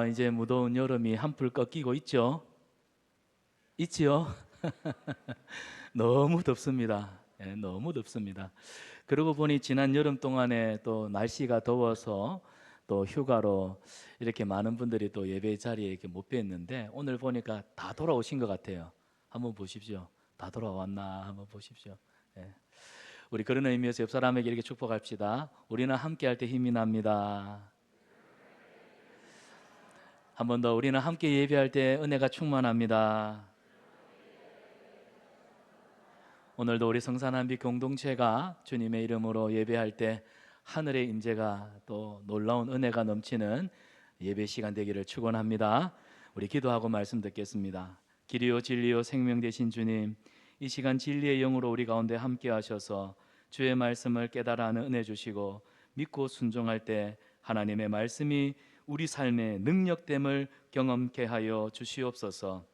이제 무더운 여름이 한풀 꺾이고 있죠? 있지요? 너무 덥습니다. 예, 너무 덥습니다. 그러고 보니 지난 여름 동안에 또 날씨가 더워서 또 휴가로 이렇게 많은 분들이 또 예배 자리에 이렇게 못 뵀는데 오늘 보니까 다 돌아오신 것 같아요. 한번 보십시오. 다 돌아왔나 한번 보십시오. 예. 우리 그런 의미에서 옆 사람에게 이렇게 축복합시다. 우리는 함께 할 때 힘이 납니다. 한 번 더 우리는 함께 예배할 때 은혜가 충만합니다. 오늘도 우리 성산한빛 공동체가 주님의 이름으로 예배할 때 하늘의 임재가 또 놀라운 은혜가 넘치는 예배 시간 되기를 축원합니다. 우리 기도하고 말씀 듣겠습니다. 길이요 진리요 생명 되신 주님, 이 시간 진리의 영으로 우리 가운데 함께 하셔서 주의 말씀을 깨달아 하는 은혜 주시고 믿고 순종할 때 하나님의 말씀이 우리 삶의 능력됨을 경험케 하여 주시옵소서.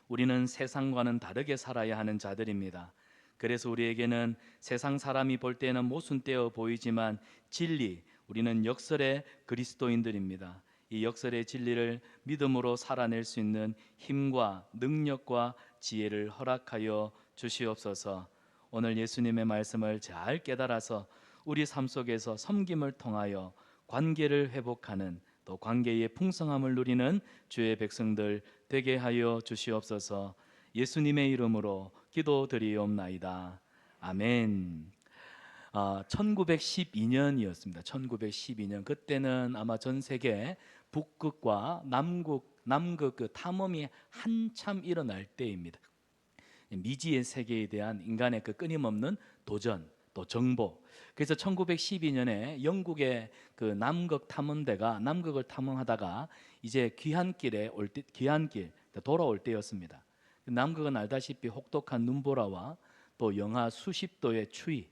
우리는 세상과는 다르게 살아야 하는 자들입니다. 그래서 우리에게는 세상 사람이 볼 때는 모순되어 보이지만 진리, 우리는 역설의 그리스도인들입니다. 이 역설의 진리를 믿음으로 살아낼 수 있는 힘과 능력과 지혜를 허락하여 주시옵소서. 오늘 예수님의 말씀을 잘 깨달아서 우리 삶 속에서 섬김을 통하여 관계를 회복하는, 또 관계의 풍성함을 누리는 주의 백성들 되게 하여 주시옵소서. 예수님의 이름으로 기도드리옵나이다. 아멘. 1912년이었습니다. 1912년 그때는 아마 전 세계 북극과 남극 그 탐험이 한참 일어날 때입니다. 미지의 세계에 대한 인간의 그 끊임없는 도전, 또 정보. 그래서 1912년에 영국의 그 남극 탐험대가 남극을 탐험하다가 이제 귀환길 돌아올 때였습니다. 남극은 알다시피 혹독한 눈보라와 또 영하 수십 도의 추위,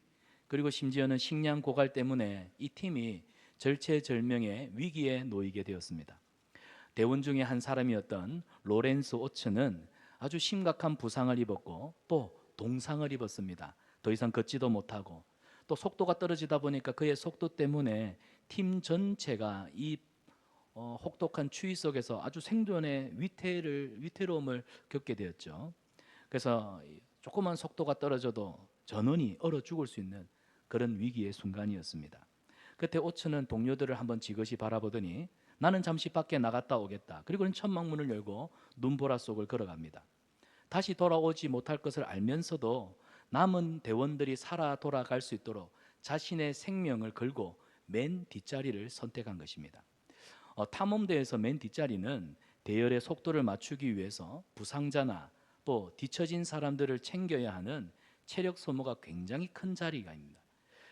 그리고 심지어는 식량 고갈 때문에 이 팀이 절체절명의 위기에 놓이게 되었습니다. 대원 중에 한 사람이었던 로렌스 오츠는 아주 심각한 부상을 입었고 또 동상을 입었습니다. 더 이상 걷지도 못하고, 또 속도가 떨어지다 보니까 그의 속도 때문에 팀 전체가 이 혹독한 추위 속에서 아주 생존의 위태로움을 겪게 되었죠. 그래서 조그만 속도가 떨어져도 전원이 얼어 죽을 수 있는 그런 위기의 순간이었습니다. 그때 오츠는 동료들을 한번 지그시 바라보더니 나는 잠시 밖에 나갔다 오겠다. 그리고는 천막문을 열고 눈보라 속을 걸어갑니다. 다시 돌아오지 못할 것을 알면서도 남은 대원들이 살아 돌아갈 수 있도록 자신의 생명을 걸고 맨 뒷자리를 선택한 것입니다. 탐험대에서 맨 뒷자리는 대열의 속도를 맞추기 위해서 부상자나 또 뒤처진 사람들을 챙겨야 하는 체력 소모가 굉장히 큰 자리가입니다.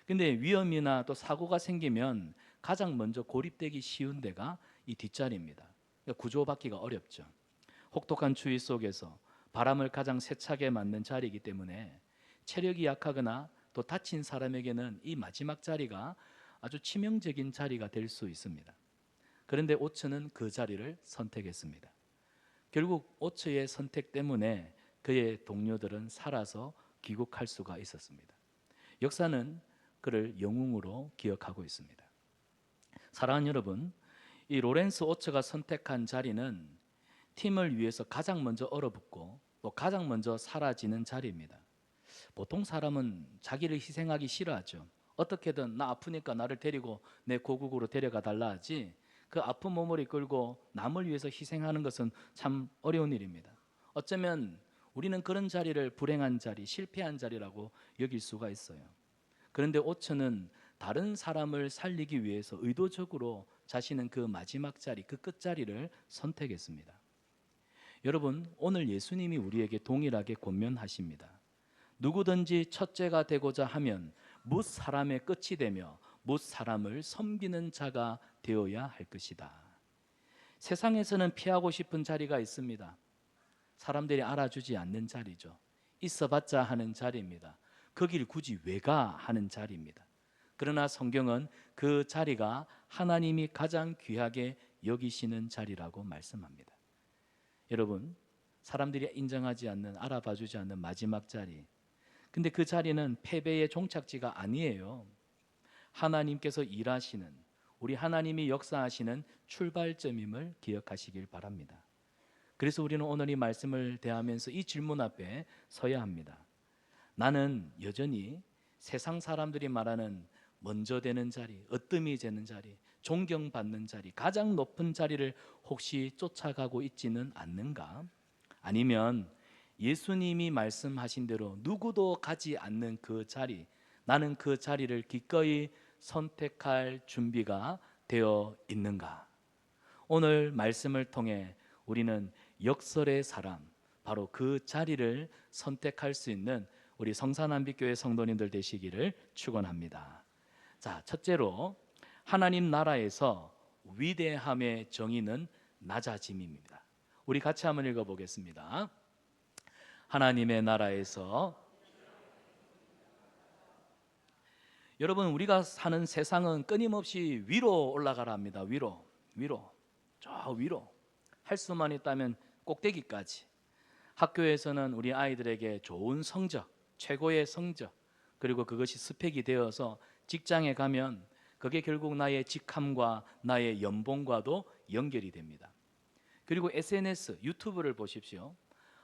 근데 위험이나 또 사고가 생기면 가장 먼저 고립되기 쉬운 데가 이 뒷자리입니다. 그러니까 구조받기가 어렵죠. 혹독한 추위 속에서 바람을 가장 세차게 맞는 자리이기 때문에 체력이 약하거나 또 다친 사람에게는 이 마지막 자리가 아주 치명적인 자리가 될 수 있습니다. 그런데 오츠는 그 자리를 선택했습니다. 결국 오츠의 선택 때문에 그의 동료들은 살아서 귀국할 수가 있었습니다. 역사는 그를 영웅으로 기억하고 있습니다. 사랑하는 여러분, 이 로렌스 오츠가 선택한 자리는 팀을 위해서 가장 먼저 얼어붙고 또 가장 먼저 사라지는 자리입니다. 보통 사람은 자기를 희생하기 싫어하죠. 어떻게든 나 아프니까 나를 데리고 내 고국으로 데려가 달라 하지, 그 아픈 몸을 이끌고 남을 위해서 희생하는 것은 참 어려운 일입니다. 어쩌면 우리는 그런 자리를 불행한 자리, 실패한 자리라고 여길 수가 있어요. 그런데 오츠는 다른 사람을 살리기 위해서 의도적으로 자신은 그 마지막 자리, 그 끝자리를 선택했습니다. 여러분, 오늘 예수님이 우리에게 동일하게 권면하십니다. 누구든지 첫째가 되고자 하면 뭇 사람의 끝이 되며 뭇 사람을 섬기는 자가 되어야 할 것이다. 세상에서는 피하고 싶은 자리가 있습니다. 사람들이 알아주지 않는 자리죠. 있어봤자 하는 자리입니다. 거길 굳이 왜 가 하는 자리입니다. 그러나 성경은 그 자리가 하나님이 가장 귀하게 여기시는 자리라고 말씀합니다. 여러분, 사람들이 인정하지 않는, 알아봐주지 않는 마지막 자리, 근데 그 자리는 패배의 종착지가 아니에요. 하나님께서 일하시는, 우리 하나님이 역사하시는 출발점임을 기억하시길 바랍니다. 그래서 우리는 오늘 이 말씀을 대하면서 이 질문 앞에 서야 합니다. 나는 여전히 세상 사람들이 말하는 먼저 되는 자리, 으뜸이 되는 자리, 존경받는 자리, 가장 높은 자리를 혹시 쫓아가고 있지는 않는가? 아니면 예수님이 말씀하신 대로 누구도 가지 않는 그 자리, 나는 그 자리를 기꺼이 선택할 준비가 되어 있는가? 오늘 말씀을 통해 우리는 역설의 사람, 바로 그 자리를 선택할 수 있는 우리 성산한빛교회 성도님들 되시기를 축원합니다. 자, 첫째로 하나님 나라에서 위대함의 정의는 낮아짐입니다. 우리 같이 한번 읽어보겠습니다. 하나님의 나라에서, 여러분, 우리가 사는 세상은 끊임없이 위로 올라가라 합니다. 위로, 저 위로, 할 수만 있다면 꼭대기까지. 학교에서는 우리 아이들에게 좋은 성적, 최고의 성적, 그리고 그것이 스펙이 되어서 직장에 가면 그게 결국 나의 직함과 나의 연봉과도 연결이 됩니다. 그리고 SNS, 유튜브를 보십시오.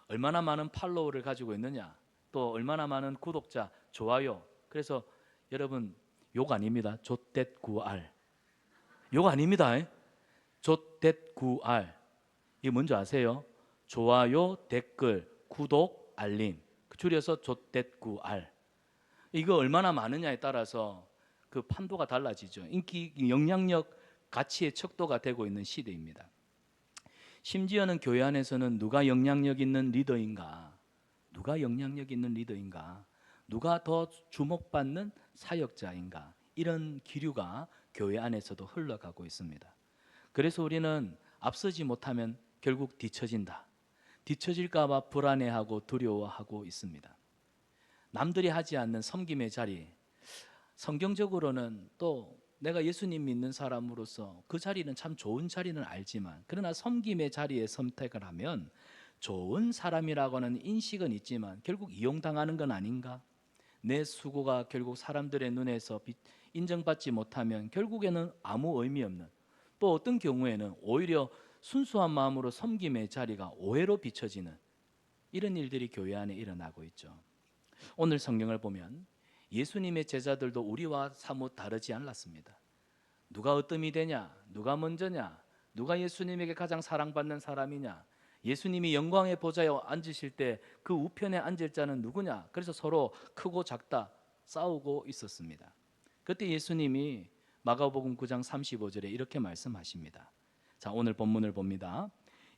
얼마나 많은 팔로워를 가지고 있느냐, 또 얼마나 많은 구독자, 좋아요. 그래서 여러분, 욕 아닙니다. 좆댓구알, 욕 아닙니다. 좆댓구알, 이게 뭔지 아세요? 좋아요, 댓글, 구독, 알림, 줄여서 좆댓구알. 이거 얼마나 많으냐에 따라서 그 판도가 달라지죠. 인기, 영향력, 가치의 척도가 되고 있는 시대입니다. 심지어는 교회 안에서는 누가 영향력 있는 리더인가, 누가 영향력 있는 리더인가, 누가 더 주목받는 사역자인가, 이런 기류가 교회 안에서도 흘러가고 있습니다. 그래서 우리는 앞서지 못하면 결국 뒤처질까 봐 불안해하고 두려워하고 있습니다. 남들이 하지 않는 섬김의 자리, 성경적으로는 또 내가 예수님 믿는 사람으로서 그 자리는 참 좋은 자리는 알지만, 그러나 섬김의 자리에 선택을 하면 좋은 사람이라고 하는 인식은 있지만 결국 이용당하는 건 아닌가? 내 수고가 결국 사람들의 눈에서 인정받지 못하면 결국에는 아무 의미 없는, 또 어떤 경우에는 오히려 순수한 마음으로 섬김의 자리가 오해로 비춰지는 이런 일들이 교회 안에 일어나고 있죠. 오늘 성경을 보면 예수님의 제자들도 우리와 사뭇 다르지 않았습니다. 누가 으뜸이 되냐, 누가 먼저냐, 누가 예수님에게 가장 사랑받는 사람이냐, 예수님이 영광의 보좌에 앉으실 때 그 우편에 앉을 자는 누구냐, 그래서 서로 크고 작다 싸우고 있었습니다. 그때 예수님이 마가복음 9장 35절에 이렇게 말씀하십니다. 자, 오늘 본문을 봅니다.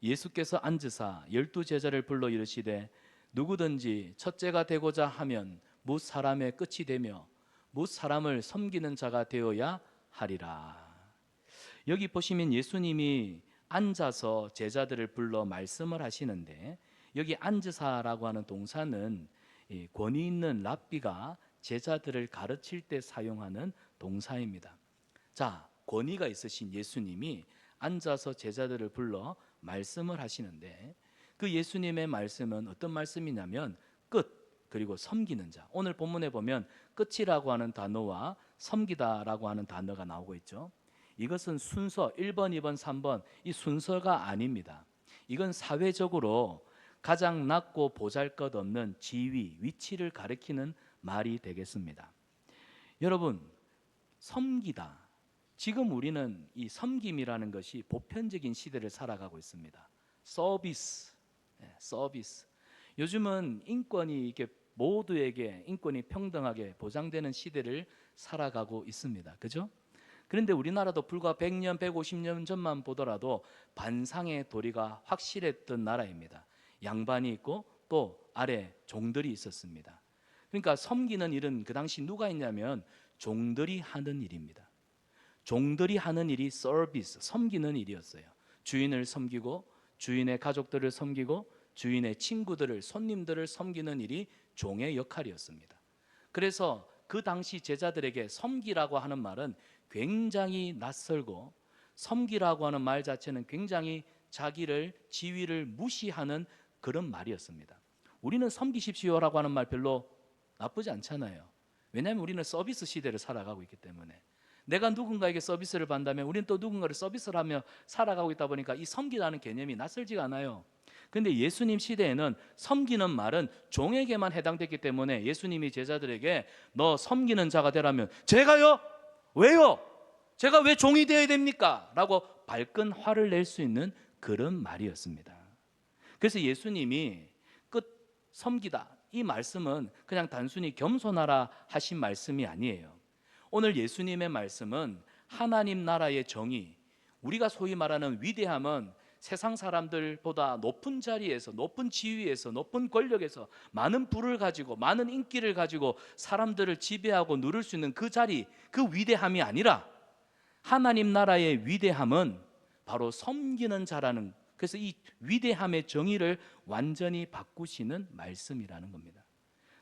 예수께서 앉으사 12 제자를 불러 이르시되 누구든지 첫째가 되고자 하면 뭇 사람의 끝이 되며 뭇 사람을 섬기는 자가 되어야 하리라. 여기 보시면 예수님이 앉아서 제자들을 불러 말씀을 하시는데, 여기 앉으사라고 하는 동사는 권위 있는 랍비가 제자들을 가르칠 때 사용하는 동사입니다. 자, 권위가 있으신 예수님이 앉아서 제자들을 불러 말씀을 하시는데, 그 예수님의 말씀은 어떤 말씀이냐면 끝, 그리고 섬기는 자. 오늘 본문에 보면 끝이라고 하는 단어와 섬기다라고 하는 단어가 나오고 있죠. 이것은 순서 1번, 2번, 3번 이 순서가 아닙니다. 이건 사회적으로 가장 낮고 보잘것없는 지위, 위치를 가리키는 말이 되겠습니다. 여러분, 섬기다. 지금 우리는 이 섬김이라는 것이 보편적인 시대를 살아가고 있습니다. 서비스. 요즘은 인권이 이렇게 모두에게 인권이 평등하게 보장되는 시대를 살아가고 있습니다. 그죠? 그런데 우리나라도 불과 100년, 150년 전만 보더라도 반상의 도리가 확실했던 나라입니다. 양반이 있고 또 아래 종들이 있었습니다. 그러니까 섬기는 일은 그 당시 누가 했냐면 종들이 하는 일입니다. 종들이 하는 일이 서비스, 섬기는 일이었어요. 주인을 섬기고 주인의 가족들을 섬기고 주인의 친구들을, 손님들을 섬기는 일이 종의 역할이었습니다. 그래서 그 당시 제자들에게 섬기라고 하는 말은 굉장히 낯설고, 섬기라고 하는 말 자체는 굉장히 자기를, 지위를 무시하는 그런 말이었습니다. 우리는 섬기십시오라고 하는 말 별로 나쁘지 않잖아요. 왜냐하면 우리는 서비스 시대를 살아가고 있기 때문에. 내가 누군가에게 서비스를 받는다면 우리는 또 누군가를 서비스를 하며 살아가고 있다 보니까 이 섬기라는 개념이 낯설지가 않아요. 근데 예수님 시대에는 섬기는 말은 종에게만 해당됐기 때문에 예수님이 제자들에게 너 섬기는 자가 되라면 제가요? 왜요? 제가 왜 종이 되어야 됩니까? 라고 발끈 화를 낼 수 있는 그런 말이었습니다. 그래서 예수님이 끝 섬기다 이 말씀은 그냥 단순히 겸손하라 하신 말씀이 아니에요. 오늘 예수님의 말씀은 하나님 나라의 정의, 우리가 소위 말하는 위대함은 세상 사람들보다 높은 자리에서, 높은 지위에서, 높은 권력에서 많은 부를 가지고 많은 인기를 가지고 사람들을 지배하고 누릴 수 있는 그 자리, 그 위대함이 아니라 하나님 나라의 위대함은 바로 섬기는 자라는, 그래서 이 위대함의 정의를 완전히 바꾸시는 말씀이라는 겁니다.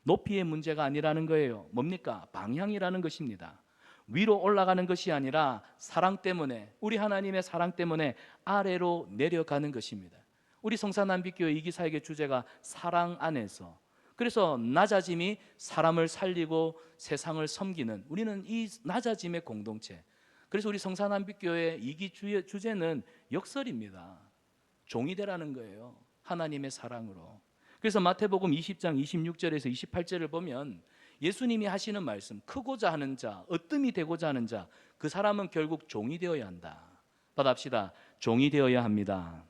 높이의 문제가 아니라는 거예요. 뭡니까? 방향이라는 것입니다. 위로 올라가는 것이 아니라 사랑 때문에, 우리 하나님의 사랑 때문에 아래로 내려가는 것입니다. 우리 성산남빛교회 이기사역의 주제가 사랑 안에서, 그래서 낮아짐이 사람을 살리고 세상을 섬기는, 우리는 이 낮아짐의 공동체. 그래서 우리 성산남빛교회 이기 주제는 역설입니다. 종이 되라는 거예요. 하나님의 사랑으로. 그래서 마태복음 20장 26절에서 28절을 보면 예수님이 하시는 말씀, 크고자 하는 자, 으뜸이 되고자 하는 자, 그 사람은 결국 종이 되어야 한다. 받합시다. 종이 되어야 합니다.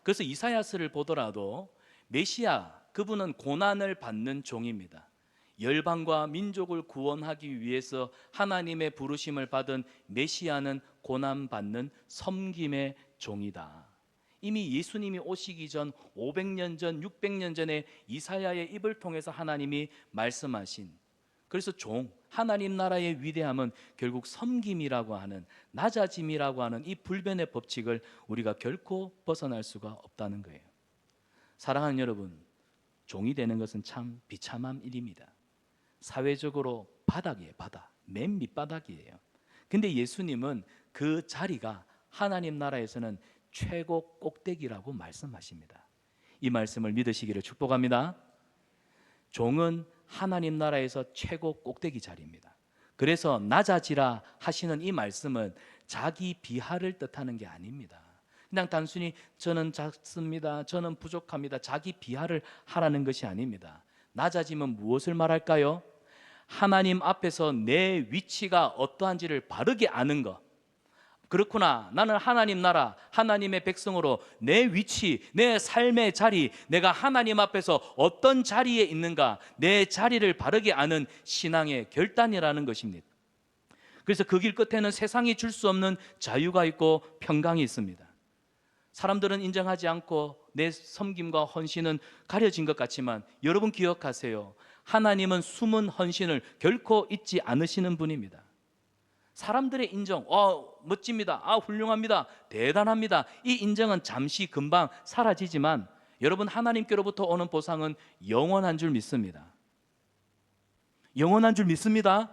그래서 이사야서를 보더라도 메시아, 그분은 고난을 받는 종입니다. 열방과 민족을 구원하기 위해서 하나님의 부르심을 받은 메시아는 고난받는 섬김의 종이다. 이미 예수님이 오시기 전 500년 전, 600년 전에 이사야의 입을 통해서 하나님이 말씀하신, 그래서 종, 하나님 나라의 위대함은 결국 섬김이라고 하는, 낮아짐이라고 하는 이 불변의 법칙을 우리가 결코 벗어날 수가 없다는 거예요. 사랑하는 여러분, 종이 되는 것은 참 비참한 일입니다. 사회적으로 바닥이에요. 바닥, 맨 밑바닥이에요. 근데 예수님은 그 자리가 하나님 나라에서는 최고 꼭대기라고 말씀하십니다. 이 말씀을 믿으시기를 축복합니다. 종은 하나님 나라에서 최고 꼭대기 자리입니다. 그래서 낮아지라 하시는 이 말씀은 자기 비하를 뜻하는 게 아닙니다. 그냥 단순히 저는 작습니다, 저는 부족합니다, 자기 비하를 하라는 것이 아닙니다. 낮아지면 무엇을 말할까요? 하나님 앞에서 내 위치가 어떠한지를 바르게 아는 것. 그렇구나, 나는 하나님 나라, 하나님의 백성으로 내 위치, 내 삶의 자리, 내가 하나님 앞에서 어떤 자리에 있는가, 내 자리를 바르게 아는 신앙의 결단이라는 것입니다. 그래서 그 길 끝에는 세상이 줄 수 없는 자유가 있고 평강이 있습니다. 사람들은 인정하지 않고 내 섬김과 헌신은 가려진 것 같지만 여러분 기억하세요. 하나님은 숨은 헌신을 결코 잊지 않으시는 분입니다. 사람들의 인정, 멋집니다, 훌륭합니다, 대단합니다, 이 인정은 잠시 금방 사라지지만 여러분, 하나님께로부터 오는 보상은 영원한 줄 믿습니다. 영원한 줄 믿습니다.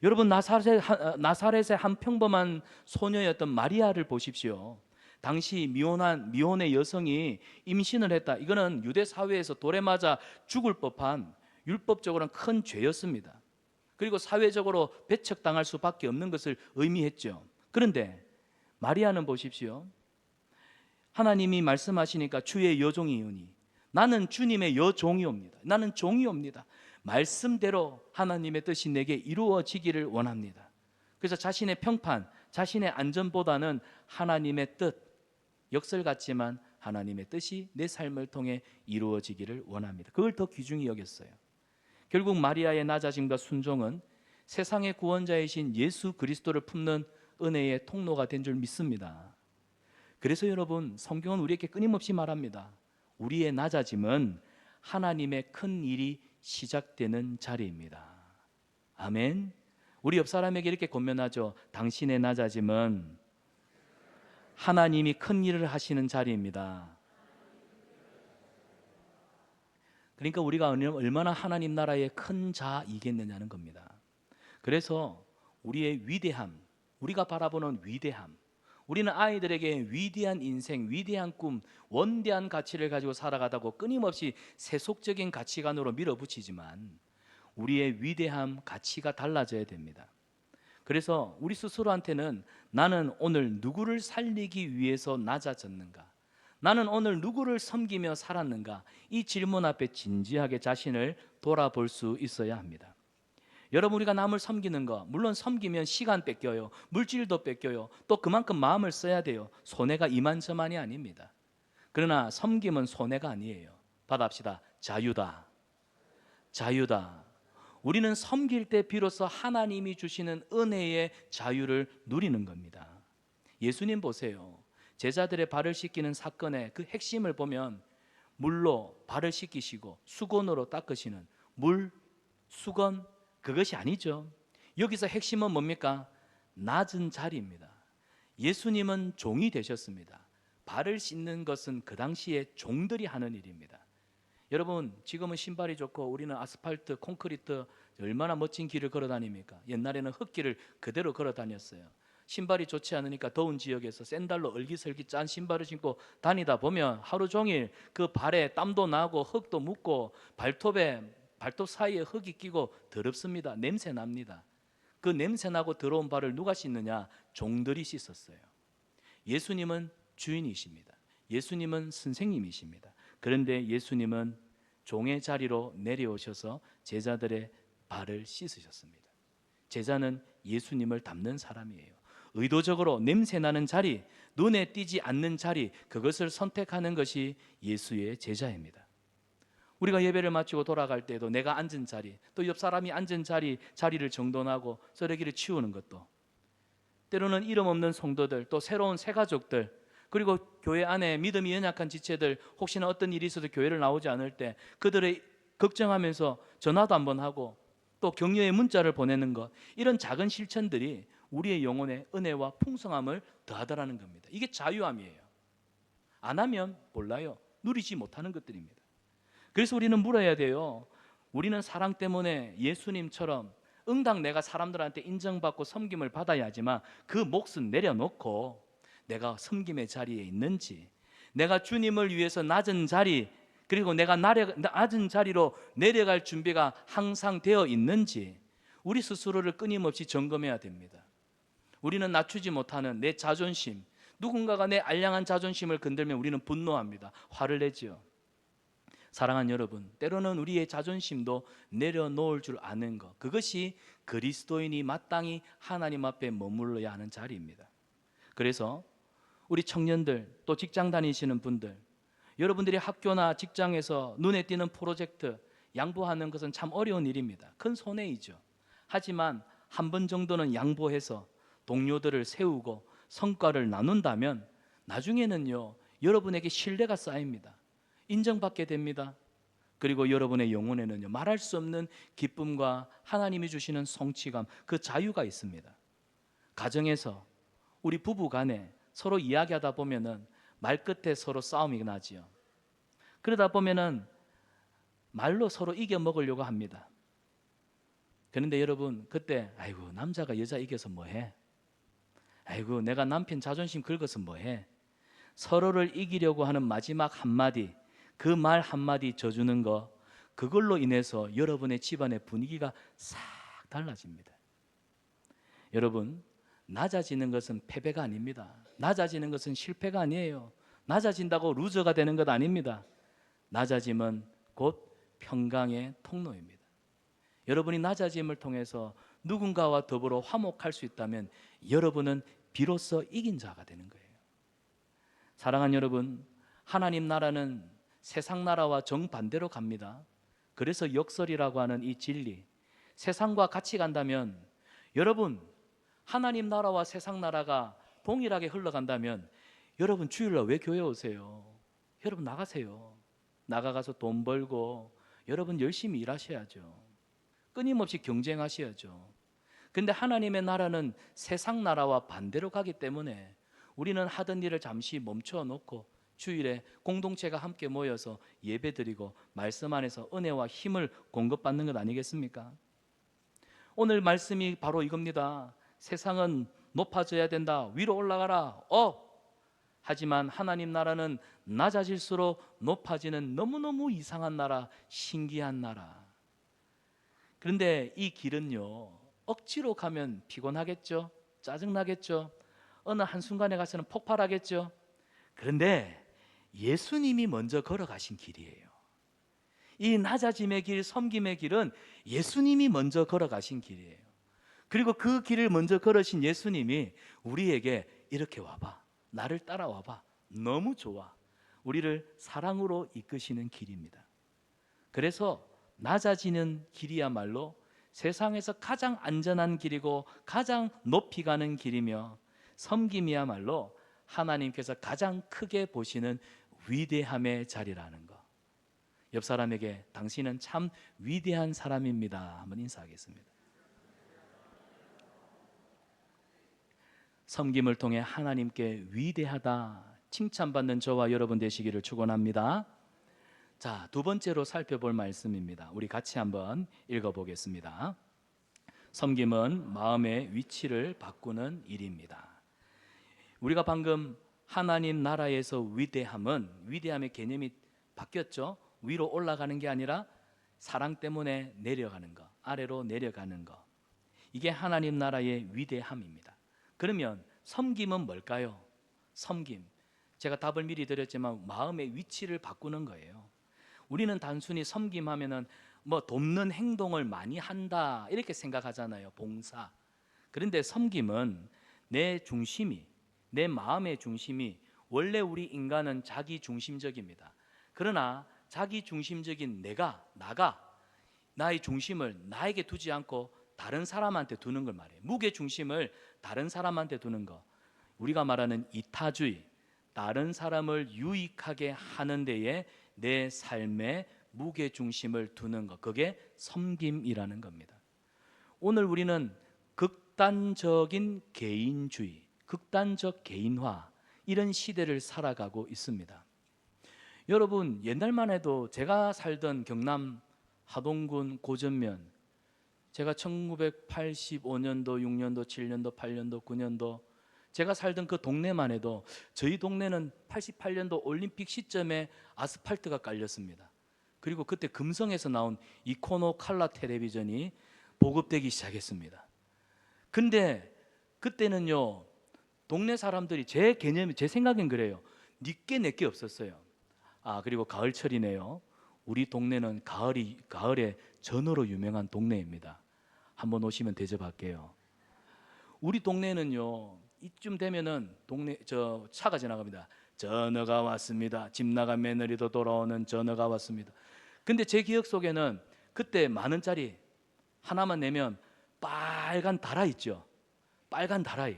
여러분, 나사렛의 한 평범한 소녀였던 마리아를 보십시오. 당시 미혼의 여성이 임신을 했다. 이거는 유대 사회에서 돌에 맞아 죽을 법한, 율법적으로는 큰 죄였습니다. 그리고 사회적으로 배척당할 수밖에 없는 것을 의미했죠. 그런데 마리아는 보십시오. 하나님이 말씀하시니까 주의 여종이오니 나는 주님의 여종이옵니다. 나는 종이옵니다. 말씀대로 하나님의 뜻이 내게 이루어지기를 원합니다. 그래서 자신의 평판, 자신의 안전보다는 하나님의 뜻, 역설 같지만 하나님의 뜻이 내 삶을 통해 이루어지기를 원합니다. 그걸 더 귀중히 여겼어요. 결국 마리아의 낮아짐과 순종은 세상의 구원자이신 예수 그리스도를 품는 은혜의 통로가 된 줄 믿습니다. 그래서 여러분, 성경은 우리에게 끊임없이 말합니다. 우리의 낮아짐은 하나님의 큰 일이 시작되는 자리입니다. 아멘. 우리 옆 사람에게 이렇게 권면하죠. 당신의 낮아짐은 하나님이 큰 일을 하시는 자리입니다. 그러니까 우리가 얼마나 하나님 나라의 큰 자이겠느냐는 겁니다. 그래서 우리의 위대함, 우리가 바라보는 위대함, 우리는 아이들에게 위대한 인생, 위대한 꿈, 원대한 가치를 가지고 살아가다고 끊임없이 세속적인 가치관으로 밀어붙이지만 우리의 위대함, 가치가 달라져야 됩니다. 그래서 우리 스스로한테는 나는 오늘 누구를 살리기 위해서 낮아졌는가? 나는 오늘 누구를 섬기며 살았는가? 이 질문 앞에 진지하게 자신을 돌아볼 수 있어야 합니다. 여러분, 우리가 남을 섬기는 거, 물론 섬기면 시간 뺏겨요, 물질도 뺏겨요, 또 그만큼 마음을 써야 돼요. 손해가 이만저만이 아닙니다. 그러나 섬김은 손해가 아니에요. 받아합시다. 자유다. 자유다. 우리는 섬길 때 비로소 하나님이 주시는 은혜의 자유를 누리는 겁니다. 예수님 보세요. 제자들의 발을 씻기는 사건의 그 핵심을 보면 물로 발을 씻기시고 수건으로 닦으시는 물, 수건, 그것이 아니죠. 여기서 핵심은 뭡니까? 낮은 자리입니다. 예수님은 종이 되셨습니다. 발을 씻는 것은 그 당시에 종들이 하는 일입니다. 여러분, 지금은 신발이 좋고 우리는 아스팔트, 콘크리트, 얼마나 멋진 길을 걸어 다닙니까? 옛날에는 흙길을 그대로 걸어 다녔어요. 신발이 좋지 않으니까 더운 지역에서 샌들로 얼기설기 짠 신발을 신고 다니다 보면 하루 종일 그 발에 땀도 나고 흙도 묻고 발톱 사이에 흙이 끼고 더럽습니다. 냄새 납니다. 그 냄새 나고 더러운 발을 누가 씻느냐? 종들이 씻었어요. 예수님은 주인이십니다. 예수님은 선생님이십니다. 그런데 예수님은 종의 자리로 내려오셔서 제자들의 발을 씻으셨습니다. 제자는 예수님을 닮는 사람이에요. 의도적으로 냄새나는 자리, 눈에 띄지 않는 자리, 그것을 선택하는 것이 예수의 제자입니다. 우리가 예배를 마치고 돌아갈 때도 내가 앉은 자리, 또 옆 사람이 앉은 자리를 정돈하고 쓰레기를 치우는 것도, 때로는 이름 없는 성도들, 또 새로운 새 가족들, 그리고 교회 안에 믿음이 연약한 지체들, 혹시나 어떤 일이 있어도 교회를 나오지 않을 때 그들을 걱정하면서 전화도 한번 하고 또 격려의 문자를 보내는 것, 이런 작은 실천들이 우리의 영혼에 은혜와 풍성함을 더하더라는 겁니다. 이게 자유함이에요. 안 하면 몰라요. 누리지 못하는 것들입니다. 그래서 우리는 물어야 돼요. 우리는 사랑 때문에 예수님처럼 응당 내가 사람들한테 인정받고 섬김을 받아야 하지만 그 몫은 내려놓고 내가 섬김의 자리에 있는지, 내가 주님을 위해서 낮은 자리, 그리고 내가 낮은 자리로 내려갈 준비가 항상 되어 있는지 우리 스스로를 끊임없이 점검해야 됩니다. 우리는 낮추지 못하는 내 자존심, 누군가가 내 알량한 자존심을 건들면 우리는 분노합니다. 화를 내지요. 사랑하는 여러분, 때로는 우리의 자존심도 내려놓을 줄 아는 것, 그것이 그리스도인이 마땅히 하나님 앞에 머물러야 하는 자리입니다. 그래서 우리 청년들, 또 직장 다니시는 분들, 여러분들이 학교나 직장에서 눈에 띄는 프로젝트 양보하는 것은 참 어려운 일입니다. 큰 손해이죠. 하지만 한 번 정도는 양보해서 동료들을 세우고 성과를 나눈다면 나중에는요, 여러분에게 신뢰가 쌓입니다. 인정받게 됩니다. 그리고 여러분의 영혼에는요, 말할 수 없는 기쁨과 하나님이 주시는 성취감, 그 자유가 있습니다. 가정에서 우리 부부 간에 서로 이야기하다 보면은 말끝에 서로 싸움이 나지요. 그러다 보면은 말로 서로 이겨 먹으려고 합니다. 그런데 여러분, 그때 아이고 남자가 여자 이겨서 뭐해? 아이고 내가 남편 자존심 긁어서 뭐해? 서로를 이기려고 하는 마지막 한마디, 그 말 한마디 져주는 거, 그걸로 인해서 여러분의 집안의 분위기가 싹 달라집니다. 여러분, 낮아지는 것은 패배가 아닙니다. 낮아지는 것은 실패가 아니에요. 낮아진다고 루저가 되는 것 아닙니다. 낮아짐은 곧 평강의 통로입니다. 여러분이 낮아짐을 통해서 누군가와 더불어 화목할 수 있다면 여러분은 비로소 이긴 자가 되는 거예요. 사랑하는 여러분, 하나님 나라는 세상 나라와 정반대로 갑니다. 그래서 역설이라고 하는 이 진리, 세상과 같이 간다면, 여러분 하나님 나라와 세상 나라가 동일하게 흘러간다면 여러분 주일날 왜 교회 오세요? 여러분 나가세요. 나가서 돈 벌고 여러분 열심히 일하셔야죠. 끊임없이 경쟁하셔야죠. 근데 하나님의 나라는 세상 나라와 반대로 가기 때문에 우리는 하던 일을 잠시 멈춰 놓고 주일에 공동체가 함께 모여서 예배드리고 말씀 안에서 은혜와 힘을 공급받는 것 아니겠습니까? 오늘 말씀이 바로 이겁니다. 세상은 높아져야 된다. 위로 올라가라. 하지만 하나님 나라는 낮아질수록 높아지는 너무너무 이상한 나라, 신기한 나라. 그런데 이 길은요, 억지로 가면 피곤하겠죠. 짜증나겠죠. 어느 한순간에 가서는 폭발하겠죠. 그런데 예수님이 먼저 걸어가신 길이에요. 이 낮아짐의 길, 섬김의 길은 예수님이 먼저 걸어가신 길이에요. 그리고 그 길을 먼저 걸으신 예수님이 우리에게 이렇게 와봐, 나를 따라와봐, 너무 좋아, 우리를 사랑으로 이끄시는 길입니다. 그래서 낮아지는 길이야말로 세상에서 가장 안전한 길이고 가장 높이 가는 길이며, 섬김이야말로 하나님께서 가장 크게 보시는 위대함의 자리라는 것. 옆 사람에게 당신은 참 위대한 사람입니다 한번 인사하겠습니다. 섬김을 통해 하나님께 위대하다 칭찬받는 저와 여러분 되시기를 축원합니다. 자, 두 번째로 살펴볼 말씀입니다. 우리 같이 한번 읽어보겠습니다. 섬김은 마음의 위치를 바꾸는 일입니다. 우리가 방금 하나님 나라에서 위대함의 개념이 바뀌었죠. 위로 올라가는 게 아니라 사랑 때문에 내려가는 것, 아래로 내려가는 것. 이게 하나님 나라의 위대함입니다. 그러면 섬김은 뭘까요? 섬김, 제가 답을 미리 드렸지만 마음의 위치를 바꾸는 거예요. 우리는 단순히 섬김하면은 뭐 돕는 행동을 많이 한다 이렇게 생각하잖아요. 봉사. 그런데 섬김은 내 중심이, 내 마음의 중심이, 원래 우리 인간은 자기 중심적입니다. 그러나 자기 중심적인 나가 나의 중심을 나에게 두지 않고 다른 사람한테 두는 걸 말해요. 무게 중심을 다른 사람한테 두는 거, 우리가 말하는 이타주의, 다른 사람을 유익하게 하는 데에 내 삶의 무게 중심을 두는 것, 그게 섬김이라는 겁니다. 오늘 우리는 극단적인 개인주의, 극단적 개인화, 이런 시대를 살아가고 있습니다. 여러분, 옛날만 해도 제가 살던 경남 하동군 고전면, 제가 1985년도, 6년도, 7년도, 8년도, 9년도 제가 살던 그 동네만 해도 저희 동네는 88년도 올림픽 시점에 아스팔트가 깔렸습니다. 그리고 그때 금성에서 나온 이코노 칼라 텔레비전이 보급되기 시작했습니다. 근데 그때는요, 동네 사람들이 제 개념이, 제 생각엔 그래요. 니께 내게 없었어요. 아, 그리고 가을철이네요. 우리 동네는 가을에 전어로 유명한 동네입니다. 한번 오시면 대접할게요. 우리 동네는요, 이쯤 되면은 차가 지나갑니다. 전어가 왔습니다. 집 나간 며느리도 돌아오는 전어가 왔습니다. 근데 제 기억 속에는 그때 10,000원짜리 하나만 내면 빨간 다라이 있죠. 빨간 다라이.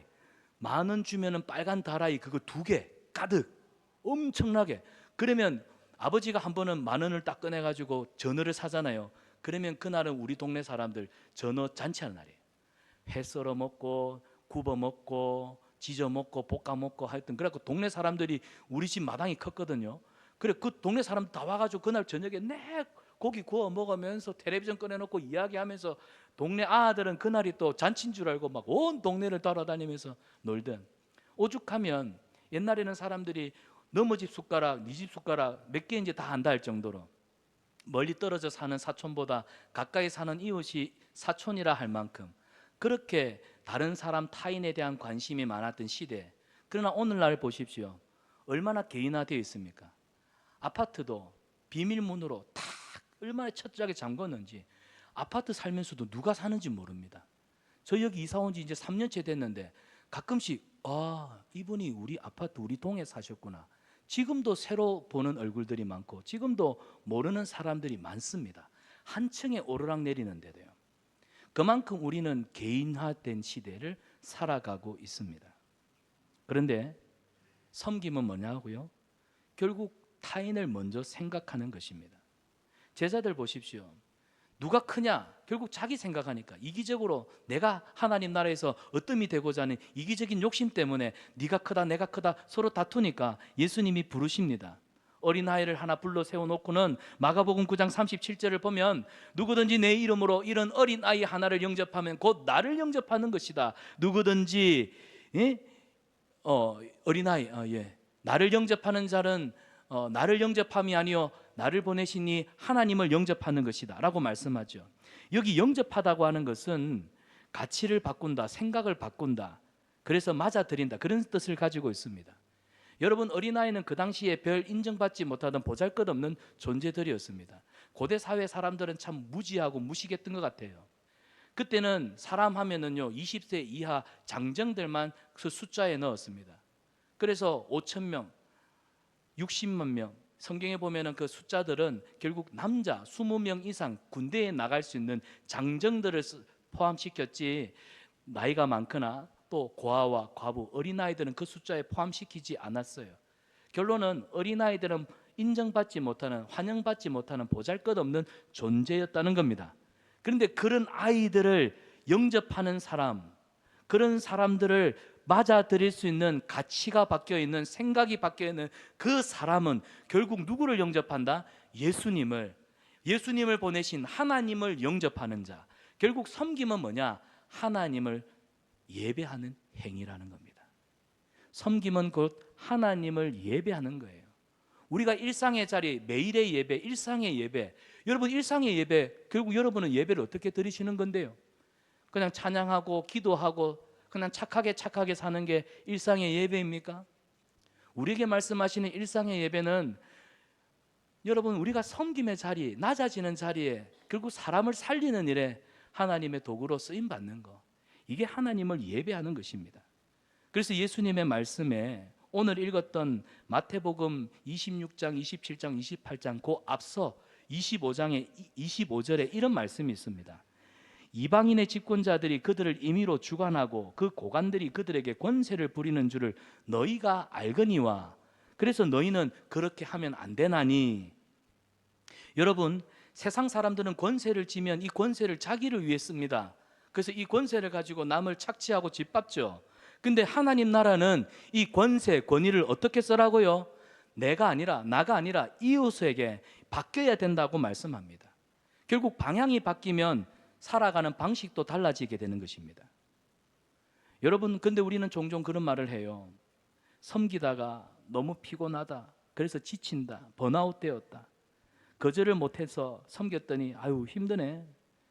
10,000원 주면은 빨간 다라이 그거 2개 가득 엄청나게. 그러면 아버지가 한 번은 10,000원을 딱 꺼내가지고 전어를 사잖아요. 그러면 그날은 우리 동네 사람들 전어 잔치하는 날이에요. 회 썰어 먹고 굽어 먹고 지져 먹고 볶아 먹고 하여튼 그래갖고 동네 사람들이, 우리 집 마당이 컸거든요. 그래 그 동네 사람 다 와가지고 그날 저녁에 내 고기 구워 먹으면서 텔레비전 꺼내놓고 이야기하면서, 동네 아들은 그날이 또 잔치인 줄 알고 막 온 동네를 따라다니면서 놀던. 오죽하면 옛날에는 사람들이 너머 집 숟가락, 네 집 숟가락 몇 개인지 다 안다 할 정도로 멀리 떨어져 사는 사촌보다 가까이 사는 이웃이 사촌이라 할 만큼 그렇게 다른 사람 타인에 대한 관심이 많았던 시대. 그러나 오늘날 보십시오. 얼마나 개인화되어 있습니까? 아파트도 비밀문으로 탁 얼마나 철저하게 잠궜는지 아파트 살면서도 누가 사는지 모릅니다. 저 여기 이사 온 지 이제 3년째 됐는데 가끔씩 이분이 우리 아파트 우리 동에 사셨구나. 지금도 새로 보는 얼굴들이 많고 지금도 모르는 사람들이 많습니다. 한 층에 오르락 내리는데도요. 그만큼 우리는 개인화된 시대를 살아가고 있습니다. 그런데 섬김은 뭐냐고요? 결국 타인을 먼저 생각하는 것입니다. 제자들 보십시오. 누가 크냐? 결국 자기 생각하니까 이기적으로 내가 하나님 나라에서 어뜸이 되고자 하는 이기적인 욕심 때문에 네가 크다 내가 크다 서로 다투니까 예수님이 부르십니다. 어린아이를 하나 불러 세워놓고는 마가복음 9장 37절을 보면 누구든지 내 이름으로 이런 어린아이 하나를 영접하면 곧 나를 영접하는 것이다. 누구든지 어린아이 나를 영접하는 자는 나를 영접함이 아니요 나를 보내시니 하나님을 영접하는 것이다 라고 말씀하죠. 여기 영접하다고 하는 것은 가치를 바꾼다, 생각을 바꾼다, 그래서 맞아들인다, 그런 뜻을 가지고 있습니다. 여러분, 어린아이는 그 당시에 별 인정받지 못하던 보잘것없는 존재들이었습니다. 고대 사회 사람들은 참 무지하고 무식했던 것 같아요. 그때는 사람 하면은요 20세 이하 장정들만 그 숫자에 넣었습니다. 그래서 5천 명, 60만 명, 성경에 보면은 그 숫자들은 결국 남자 20명 이상 군대에 나갈 수 있는 장정들을 포함시켰지, 나이가 많거나 또 고아와 과부, 어린아이들은 그 숫자에 포함시키지 않았어요. 결론은 어린아이들은 인정받지 못하는, 환영받지 못하는 보잘것없는 존재였다는 겁니다. 그런데 그런 아이들을 영접하는 사람, 그런 사람들을 맞아들일 수 있는 가치가 바뀌어 있는, 생각이 바뀌어 있는 그 사람은 결국 누구를 영접한다? 예수님을 보내신 하나님을 영접하는 자. 결국 섬김은 뭐냐? 하나님을 예배하는 행위라는 겁니다. 섬김은 곧 하나님을 예배하는 거예요. 우리가 일상의 자리, 매일의 예배, 일상의 예배, 여러분 일상의 예배, 결국 여러분은 예배를 어떻게 드리시는 건데요? 그냥 찬양하고 기도하고 그냥 착하게 사는 게 일상의 예배입니까? 우리에게 말씀하시는 일상의 예배는 여러분, 우리가 섬김의 자리, 낮아지는 자리에 결국 사람을 살리는 일에 하나님의 도구로 쓰임 받는 거, 이게 하나님을 예배하는 것입니다. 그래서 예수님의 말씀에 오늘 읽었던 마태복음 26장, 27장, 28장 그 앞서 25장의 25절에 이런 말씀이 있습니다. 이방인의 집권자들이 그들을 임의로 주관하고 그 고관들이 그들에게 권세를 부리는 줄을 너희가 알거니와, 그래서 너희는 그렇게 하면 안 되나니. 여러분, 세상 사람들은 권세를 쥐면 이 권세를 자기를 위해 씁니다. 그래서 이 권세를 가지고 남을 착취하고 짓밟죠. 근데 하나님 나라는 이 권세, 권위를 어떻게 쓰라고요? 나가 아니라 이웃에게 바뀌어야 된다고 말씀합니다. 결국 방향이 바뀌면 살아가는 방식도 달라지게 되는 것입니다. 여러분, 근데 우리는 종종 그런 말을 해요. 섬기다가 너무 피곤하다, 그래서 지친다, 번아웃 되었다, 거절을 못해서 섬겼더니 아유 힘드네,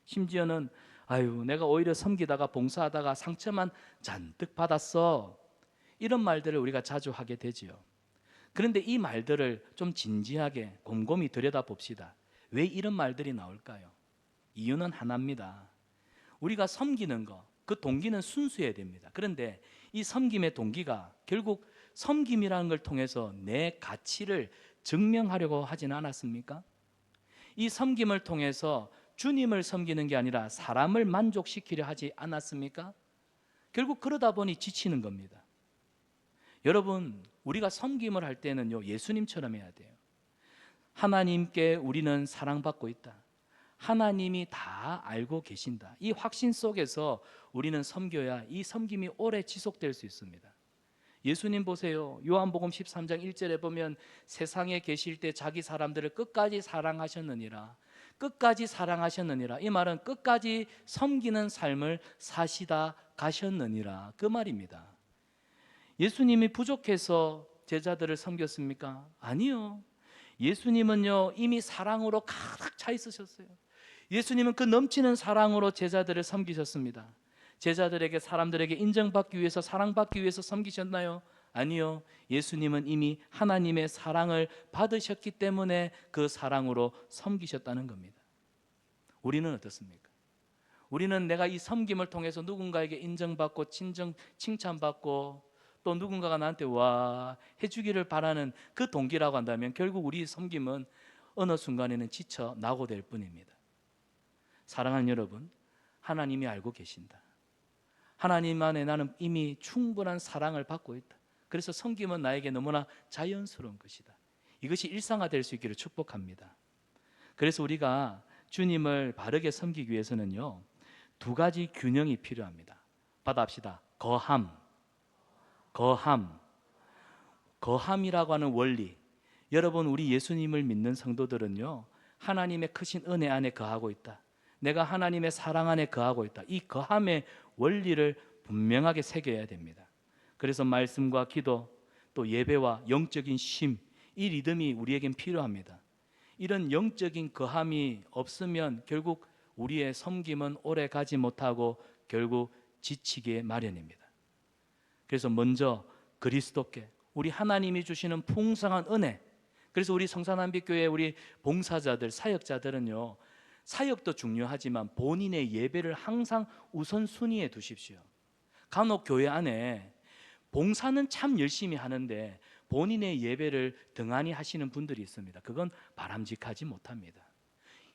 심지어는 아유 내가 오히려 섬기다가 봉사하다가 상처만 잔뜩 받았어, 이런 말들을 우리가 자주 하게 되지요. 그런데 이 말들을 좀 진지하게 곰곰이 들여다봅시다. 왜 이런 말들이 나올까요? 이유는 하나입니다. 우리가 섬기는 거, 그 동기는 순수해야 됩니다. 그런데 이 섬김의 동기가 결국 섬김이라는 걸 통해서 내 가치를 증명하려고 하진 않았습니까? 이 섬김을 통해서 주님을 섬기는 게 아니라 사람을 만족시키려 하지 않았습니까? 결국 그러다 보니 지치는 겁니다. 여러분, 우리가 섬김을 할 때는요 예수님처럼 해야 돼요. 하나님께 우리는 사랑받고 있다, 하나님이 다 알고 계신다, 이 확신 속에서 우리는 섬겨야 이 섬김이 오래 지속될 수 있습니다. 예수님 보세요. 요한복음 13장 1절에 보면 세상에 계실 때 자기 사람들을 끝까지 사랑하셨느니라. 끝까지 사랑하셨느니라. 이 말은 끝까지 섬기는 삶을 사시다 가셨느니라, 그 말입니다. 예수님이 부족해서 제자들을 섬겼습니까? 아니요. 예수님은요 이미 사랑으로 가득 차 있으셨어요. 예수님은 그 넘치는 사랑으로 제자들을 섬기셨습니다. 제자들에게, 사람들에게 인정받기 위해서, 사랑받기 위해서 섬기셨나요? 아니요. 예수님은 이미 하나님의 사랑을 받으셨기 때문에 그 사랑으로 섬기셨다는 겁니다. 우리는 어떻습니까? 우리는 내가 이 섬김을 통해서 누군가에게 인정받고 칭찬받고 또 누군가가 나한테 와 해주기를 바라는 그 동기라고 한다면 결국 우리 섬김은 어느 순간에는 지쳐 낙오될 뿐입니다. 사랑하는 여러분, 하나님이 알고 계신다. 하나님 안에 나는 이미 충분한 사랑을 받고 있다. 그래서 섬김은 나에게 너무나 자연스러운 것이다. 이것이 일상화될 수 있기를 축복합니다. 그래서 우리가 주님을 바르게 섬기기 위해서는요 두 가지 균형이 필요합니다. 받아합시다. 거함이라고 하는 원리. 여러분, 우리 예수님을 믿는 성도들은요 하나님의 크신 은혜 안에 거하고 있다, 내가 하나님의 사랑 안에 거하고 있다, 이 거함의 원리를 분명하게 새겨야 됩니다. 그래서 말씀과 기도, 또 예배와 영적인 쉼, 이 리듬이 우리에겐 필요합니다. 이런 영적인 거함이 없으면 결국 우리의 섬김은 오래 가지 못하고 결국 지치게 마련입니다. 그래서 먼저 그리스도께, 우리 하나님이 주시는 풍성한 은혜, 그래서 우리 성산한빛교회 우리 봉사자들, 사역자들은요, 사역도 중요하지만 본인의 예배를 항상 우선순위에 두십시오. 간혹 교회 안에 봉사는 참 열심히 하는데 본인의 예배를 등한히 하시는 분들이 있습니다. 그건 바람직하지 못합니다.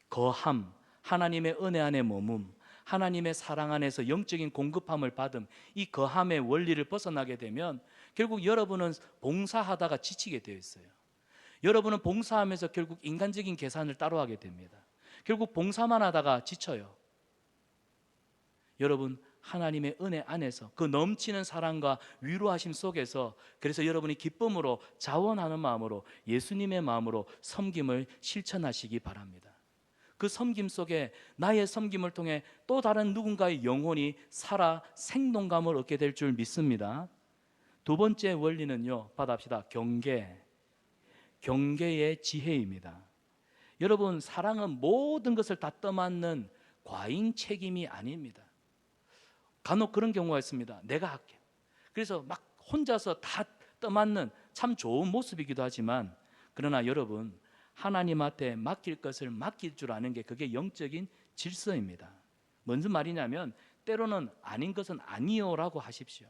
거함, 하나님의 은혜 안에 머문, 하나님의 사랑 안에서 영적인 공급함을 받음, 이 거함의 원리를 벗어나게 되면 결국 여러분은 봉사하다가 지치게 되어 있어요. 여러분은 봉사하면서 결국 인간적인 계산을 따로 하게 됩니다. 결국 봉사만 하다가 지쳐요. 여러분, 하나님의 은혜 안에서 그 넘치는 사랑과 위로하심 속에서, 그래서 여러분이 기쁨으로 자원하는 마음으로, 예수님의 마음으로 섬김을 실천하시기 바랍니다. 그 섬김 속에 나의 섬김을 통해 또 다른 누군가의 영혼이 살아 생동감을 얻게 될 줄 믿습니다. 두 번째 원리는요, 받아봅시다. 경계의 지혜입니다. 여러분, 사랑은 모든 것을 다 떠맡는 과잉 책임이 아닙니다. 간혹 그런 경우가 있습니다. 내가 할게. 그래서 막 혼자서 다 떠맡는 참 좋은 모습이기도 하지만, 그러나 여러분, 하나님 앞에 맡길 것을 맡길 줄 아는 게 그게 영적인 질서입니다. 무슨 말이냐면 때로는 아닌 것은 아니요라고 하십시오.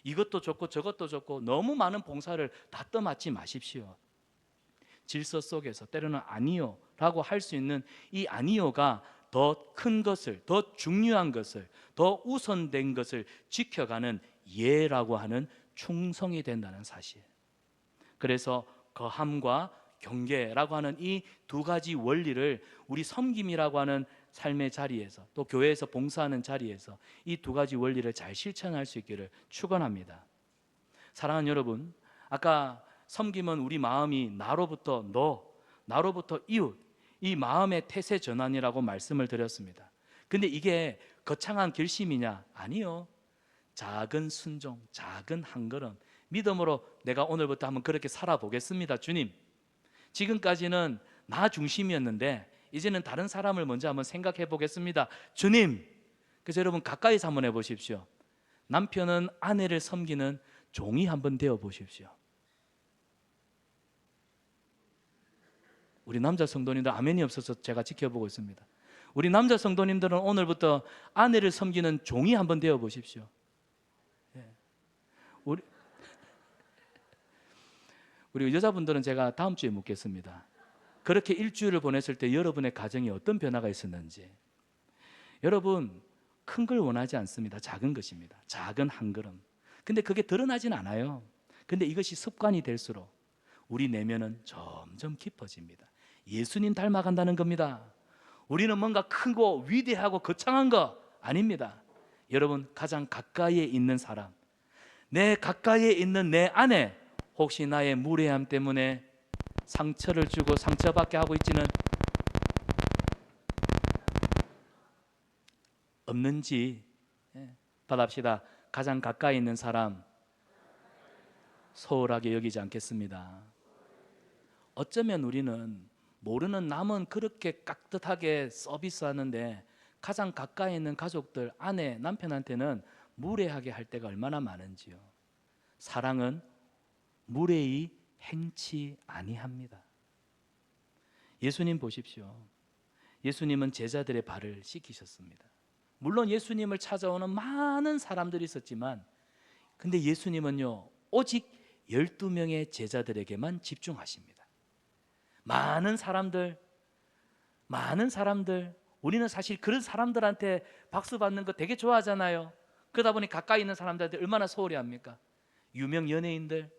이것도 좋고 저것도 좋고 너무 많은 봉사를 다 떠맡지 마십시오. 질서 속에서 때로는 아니요라고 할 수 있는 이 아니요가 더 큰 것을, 더 중요한 것을, 더 우선된 것을 지켜가는 예라고 하는 충성이 된다는 사실. 그래서 거함과 경계라고 하는 이 두 가지 원리를 우리 섬김이라고 하는 삶의 자리에서, 또 교회에서 봉사하는 자리에서 이 두 가지 원리를 잘 실천할 수 있기를 축원합니다. 사랑하는 여러분, 아까 섬김은 우리 마음이 나로부터 너, 나로부터 이웃, 이 마음의 태세 전환이라고 말씀을 드렸습니다. 근데 이게 거창한 결심이냐? 아니요. 작은 순종, 작은 한 걸음, 믿음으로 내가 오늘부터 한번 그렇게 살아보겠습니다. 주님, 지금까지는 나 중심이었는데 이제는 다른 사람을 먼저 한번 생각해 보겠습니다. 주님. 그래서 여러분 가까이서 한번 해보십시오. 남편은 아내를 섬기는 종이 한번 되어 보십시오. 우리 남자 성도님들 아멘이 없어서 제가 지켜보고 있습니다. 우리 남자 성도님들은 오늘부터 아내를 섬기는 종이 한번 되어 보십시오. 우리 여자분들은 제가 다음 주에 묻겠습니다. 그렇게 일주일을 보냈을 때 여러분의 가정이 어떤 변화가 있었는지. 여러분, 큰 걸 원하지 않습니다. 작은 것입니다. 작은 한 걸음. 근데 그게 드러나진 않아요. 근데 이것이 습관이 될수록 우리 내면은 점점 깊어집니다. 예수님 닮아간다는 겁니다. 우리는 뭔가 크고 위대하고 거창한 거 아닙니다. 여러분, 가장 가까이에 있는 사람, 내 가까이에 있는 내 아내, 혹시 나의 무례함 때문에 상처를 주고 상처받게 하고 있지는 없는지 받합시다. 가장 가까이 있는 사람 소홀하게 여기지 않겠습니다. 어쩌면 우리는 모르는 남은 그렇게 깍듯하게 서비스하는데 가장 가까이 있는 가족들, 아내, 남편한테는 무례하게 할 때가 얼마나 많은지요. 사랑은 무례히 행치 아니합니다. 예수님 보십시오. 예수님은 제자들의 발을 씻기셨습니다. 물론 예수님을 찾아오는 많은 사람들이 있었지만, 근데 예수님은요, 오직 12명의 제자들에게만 집중하십니다. 많은 사람들, 우리는 사실 그런 사람들한테 박수 받는 거 되게 좋아하잖아요. 그러다 보니 가까이 있는 사람들한테 얼마나 소홀히 합니까? 유명 연예인들,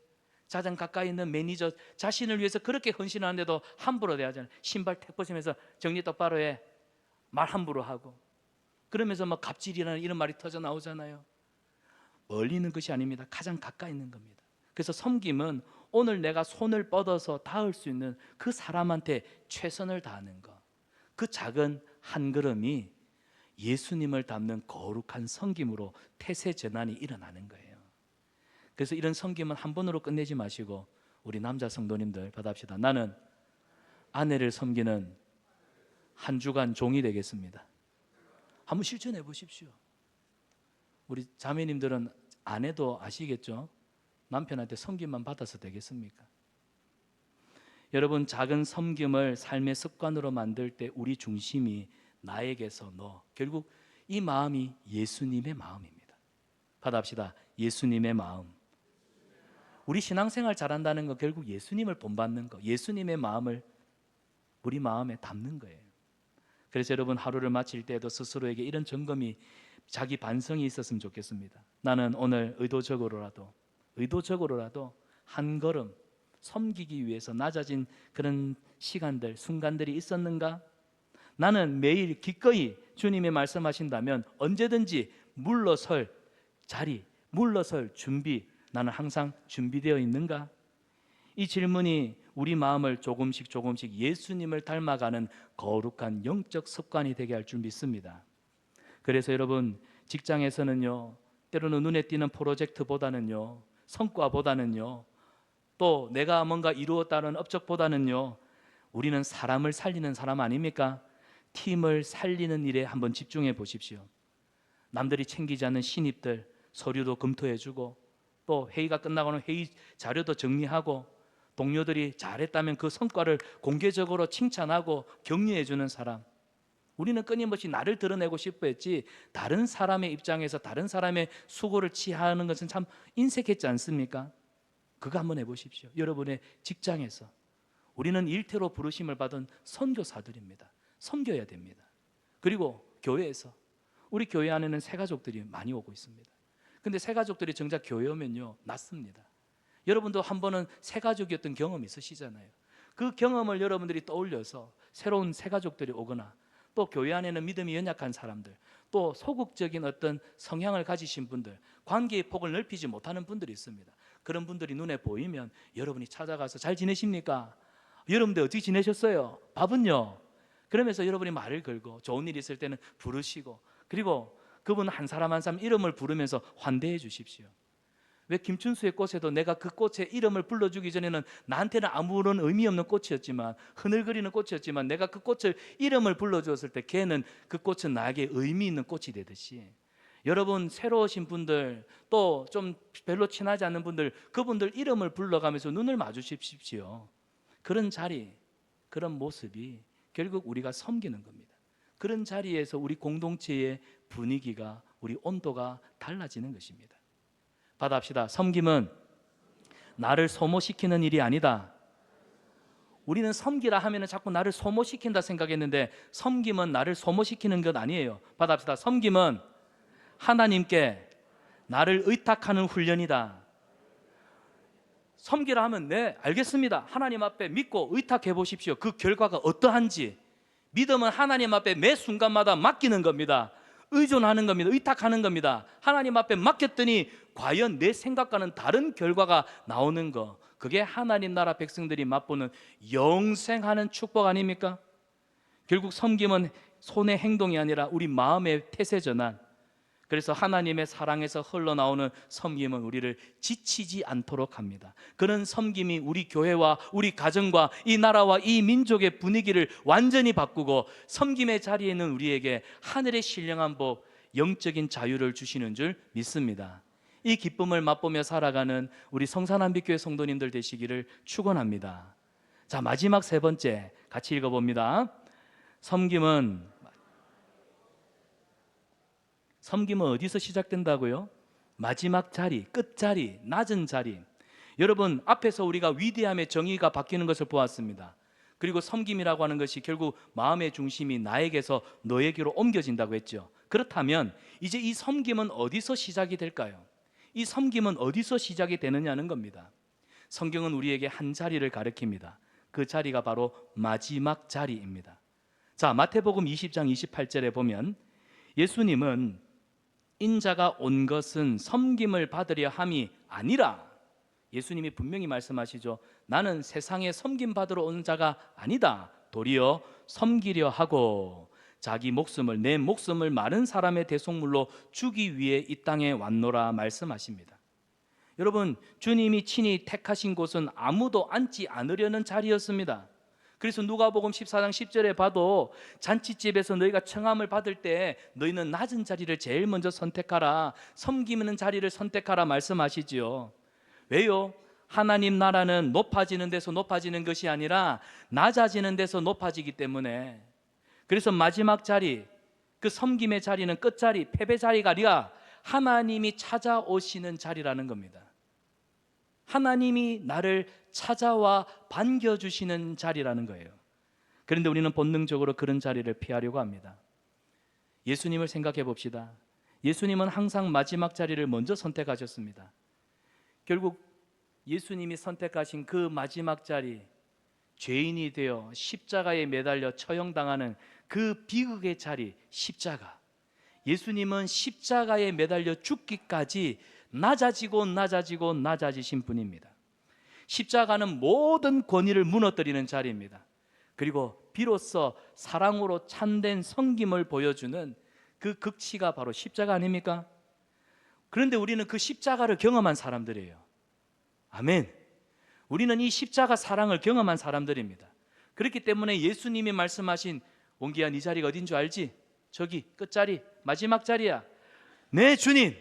가장 가까이 있는 매니저, 자신을 위해서 그렇게 헌신하는데도 함부로 대하잖아요. 신발 택 벗으면서 정리 똑바로 해, 말 함부로 하고, 그러면서 막 갑질이라는 이런 말이 터져 나오잖아요. 멀리 있는 것이 아닙니다. 가장 가까이 있는 겁니다. 그래서 섬김은 오늘 내가 손을 뻗어서 닿을 수 있는 그 사람한테 최선을 다하는 것, 그 작은 한 걸음이 예수님을 닮는 거룩한 섬김으로 태세 전환이 일어나는 거예요. 그래서 이런 섬김은 한 번으로 끝내지 마시고 우리 남자 성도님들 받아봅시다. 나는 아내를 섬기는 한 주간 종이 되겠습니다. 한번 실천해 보십시오. 우리 자매님들은 아내도 아시겠죠? 남편한테 섬김만 받아서 되겠습니까? 여러분, 작은 섬김을 삶의 습관으로 만들 때 우리 중심이 나에게서 결국 이 마음이 예수님의 마음입니다. 받아합시다. 예수님의 마음. 우리 신앙생활 잘한다는 거 결국 예수님을 본받는 거, 예수님의 마음을 우리 마음에 담는 거예요. 그래서 여러분, 하루를 마칠 때도 스스로에게 이런 점검이, 자기 반성이 있었으면 좋겠습니다. 나는 오늘 의도적으로라도 한 걸음 섬기기 위해서 낮아진 그런 시간들, 순간들이 있었는가? 나는 매일 기꺼이 주님이 말씀하신다면 언제든지 물러설 자리, 물러설 준비, 나는 항상 준비되어 있는가? 이 질문이 우리 마음을 조금씩 예수님을 닮아가는 거룩한 영적 습관이 되게 할 줄 믿습니다. 그래서 여러분, 직장에서는요, 때로는 눈에 띄는 프로젝트보다는요, 성과보다는요, 또 내가 뭔가 이루었다는 업적보다는요, 우리는 사람을 살리는 사람 아닙니까? 팀을 살리는 일에 한번 집중해 보십시오. 남들이 챙기지 않는 신입들 서류도 검토해주고, 또 회의가 끝나고는 회의 자료도 정리하고, 동료들이 잘했다면 그 성과를 공개적으로 칭찬하고 격려해주는 사람. 우리는 끊임없이 나를 드러내고 싶어 했지, 다른 사람의 입장에서 다른 사람의 수고를 취하는 것은 참 인색했지 않습니까? 그거 한번 해보십시오. 여러분의 직장에서 우리는 일태로 부르심을 받은 선교사들입니다. 섬겨야 됩니다. 그리고 교회에서, 우리 교회 안에는 새가족들이 많이 오고 있습니다. 근데 새가족들이 정작 교회 오면요, 낫습니다. 여러분도 한 번은 새가족이었던 경험이 있으시잖아요. 그 경험을 여러분들이 떠올려서 새로운 새가족들이 오거나, 또 교회 안에는 믿음이 연약한 사람들, 또 소극적인 어떤 성향을 가지신 분들, 관계의 폭을 넓히지 못하는 분들이 있습니다. 그런 분들이 눈에 보이면 여러분이 찾아가서 잘 지내십니까? 여러분들 어떻게 지내셨어요? 밥은요? 그러면서 여러분이 말을 걸고, 좋은 일 있을 때는 부르시고, 그리고 그분 한 사람 한 사람 이름을 부르면서 환대해 주십시오. 왜 김춘수의 꽃에도 내가 그 꽃의 이름을 불러주기 전에는 나한테는 아무런 의미 없는 꽃이었지만, 흐늘거리는 꽃이었지만, 내가 그 꽃을 이름을 불러주었을 때 걔는, 그 꽃은 나에게 의미 있는 꽃이 되듯이, 여러분 새로 오신 분들, 또 좀 별로 친하지 않는 분들, 그분들 이름을 불러가면서 눈을 마주치십시오. 그런 자리, 그런 모습이 결국 우리가 섬기는 겁니다. 그런 자리에서 우리 공동체의 분위기가, 우리 온도가 달라지는 것입니다. 받아합시다. 섬김은 나를 소모시키는 일이 아니다. 우리는 섬기라 하면 자꾸 나를 소모시킨다 생각했는데, 섬김은 나를 소모시키는 것 아니에요. 받아합시다. 섬김은 하나님께 나를 의탁하는 훈련이다. 섬기라 하면 네, 알겠습니다. 하나님 앞에 믿고 의탁해 보십시오. 그 결과가 어떠한지. 믿음은 하나님 앞에 매 순간마다 맡기는 겁니다. 의존하는 겁니다. 의탁하는 겁니다. 하나님 앞에 맡겼더니 과연 내 생각과는 다른 결과가 나오는 거, 그게 하나님 나라 백성들이 맛보는 영생하는 축복 아닙니까? 결국 섬김은 손의 행동이 아니라 우리 마음의 태세 전환. 그래서 하나님의 사랑에서 흘러나오는 섬김은 우리를 지치지 않도록 합니다. 그런 섬김이 우리 교회와 우리 가정과 이 나라와 이 민족의 분위기를 완전히 바꾸고, 섬김의 자리에는 우리에게 하늘의 신령한 복, 영적인 자유를 주시는 줄 믿습니다. 이 기쁨을 맛보며 살아가는 우리 성산한빛교회 성도님들 되시기를 축원합니다. 자, 마지막 세 번째 같이 읽어봅니다. 섬김은 어디서 시작된다고요? 마지막 자리, 끝자리, 낮은 자리. 여러분, 앞에서 우리가 위대함의 정의가 바뀌는 것을 보았습니다. 그리고 섬김이라고 하는 것이 결국 마음의 중심이 나에게서 너에게로 옮겨진다고 했죠. 그렇다면 이제 이 섬김은 어디서 시작이 될까요? 이 섬김은 어디서 시작이 되느냐는 겁니다. 성경은 우리에게 한 자리를 가리킵니다. 그 자리가 바로 마지막 자리입니다. 자, 마태복음 20장 28절에 보면, 예수님은 인자가 온 것은 섬김을 받으려 함이 아니라, 예수님이 분명히 말씀하시죠. 나는 세상에 섬김 받으러 온 자가 아니다. 도리어 섬기려 하고 자기 목숨을, 내 목숨을 마른 사람의 대속물로 주기 위해 이 땅에 왔노라 말씀하십니다. 여러분, 주님이 친히 택하신 곳은 아무도 앉지 않으려는 자리였습니다. 그래서 누가복음 14장 10절에 봐도 잔치집에서 너희가 청함을 받을 때 너희는 낮은 자리를 제일 먼저 선택하라, 섬기는 자리를 선택하라 말씀하시지요. 왜요? 하나님 나라는 높아지는 데서 높아지는 것이 아니라 낮아지는 데서 높아지기 때문에. 그래서 마지막 자리, 그 섬김의 자리는 끝자리, 패배 자리가 아니라 하나님이 찾아오시는 자리라는 겁니다. 하나님이 나를 찾아와 반겨주시는 자리라는 거예요. 그런데 우리는 본능적으로 그런 자리를 피하려고 합니다. 예수님을 생각해 봅시다. 예수님은 항상 마지막 자리를 먼저 선택하셨습니다. 결국 예수님이 선택하신 그 마지막 자리, 죄인이 되어 십자가에 매달려 처형당하는 그 비극의 자리, 십자가. 예수님은 십자가에 매달려 죽기까지 낮아지고 낮아지고 낮아지신 분입니다. 십자가는 모든 권위를 무너뜨리는 자리입니다. 그리고 비로소 사랑으로 참된 섬김을 보여주는 그 극치가 바로 십자가 아닙니까? 그런데 우리는 그 십자가를 경험한 사람들이에요. 아멘. 우리는 이 십자가 사랑을 경험한 사람들입니다. 그렇기 때문에 예수님이 말씀하신, 원기야 네 자리가 어딘 줄 알지? 저기 끝자리, 마지막 자리야. 네 주님,